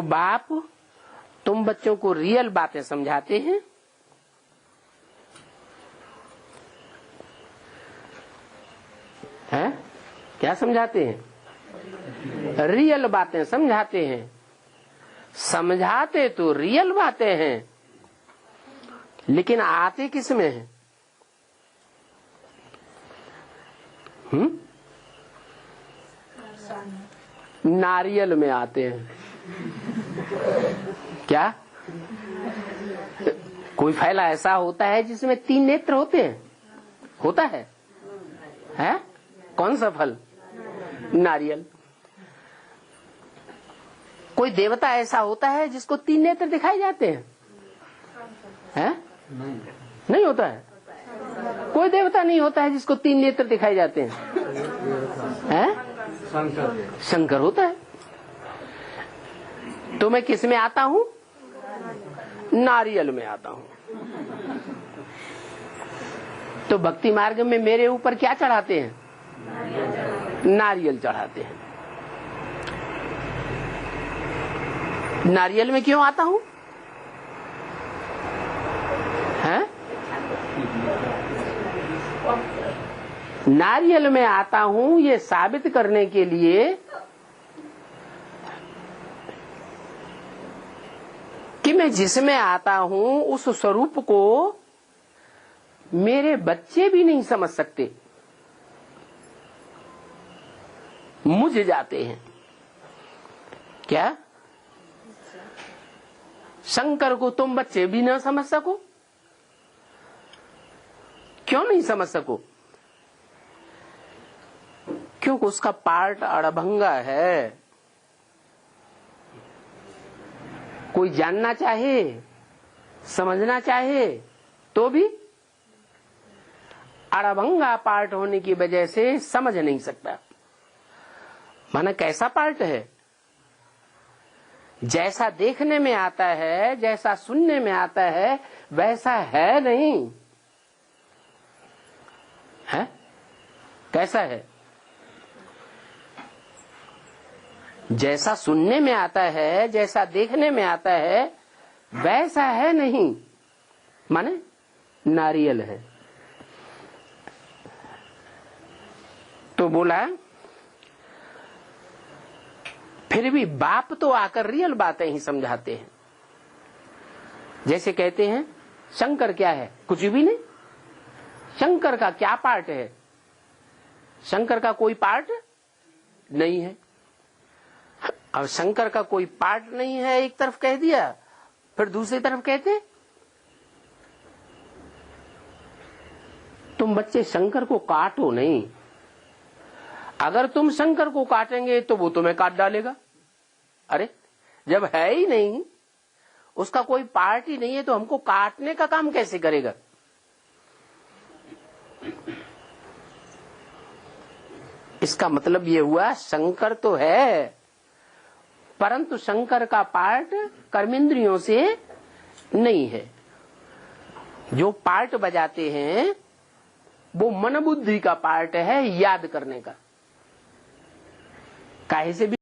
तो बाप तुम बच्चों को रियल बातें समझाते हैं, हैं? क्या समझाते हैं? रियल बातें समझाते हैं। समझाते तो रियल बातें हैं, लेकिन आते किस में है? नारियल में आते हैं। क्या कोई फल ऐसा होता है जिसमें 3 नेत्र होते हैं? होता है? हैं? कौन सा फल? नारियल। कोई देवता ऐसा होता है जिसको 3 नेत्र दिखाई जाते हैं? हैं? नहीं होता है। कोई देवता नहीं होता है जिसको 3 नेत्र दिखाई जाते हैं। हैं? शंकर होता है। तो मैं किस में आता हूं? नारियल में आता हूं। तो भक्ति मार्ग में मेरे ऊपर क्या चढ़ाते हैं? नारियल चढ़ाते हैं। नारियल में क्यों आता हूं? हैं? नारियल में आता हूं ये साबित करने के लिए कि मैं जिसमें आता हूं उस स्वरूप को मेरे बच्चे भी नहीं समझ सकते, मुझ जाते हैं। क्या शंकर को तुम बच्चे भी ना समझ सको? क्यों नहीं समझ सको? क्योंकि उसका पार्ट अड़भंगा है। कोई जानना चाहे, समझना चाहे तो भी अड़भंगा पार्ट होने की वजह से समझ नहीं सकता। माना कैसा पार्ट है? जैसा देखने में आता है, जैसा सुनने में आता है, वैसा है नहीं है। कैसा है? जैसा सुनने में आता है, जैसा देखने में आता है, वैसा है नहीं। माने नारियल है। तो बोला फिर भी बाप तो आकर रियल बातें ही समझाते हैं। जैसे कहते हैं शंकर क्या है? कुछ भी नहीं। शंकर का क्या पार्ट है? शंकर का कोई पार्ट नहीं है। अब शंकर का कोई पार्ट नहीं है एक तरफ कह दिया, फिर दूसरी तरफ कहते तुम बच्चे शंकर को काटो नहीं। अगर तुम शंकर को काटेंगे तो वो तुम्हें काट डालेगा। अरे जब है ही नहीं, उसका कोई पार्ट ही नहीं है, तो हमको काटने का काम कैसे करेगा? इसका मतलब ये हुआ शंकर तो है, परंतु शंकर का पार्ट कर्मेंद्रियों से नहीं है। जो पार्ट बजाते हैं वो मन बुद्धि का पार्ट है, याद करने का। काहे से भी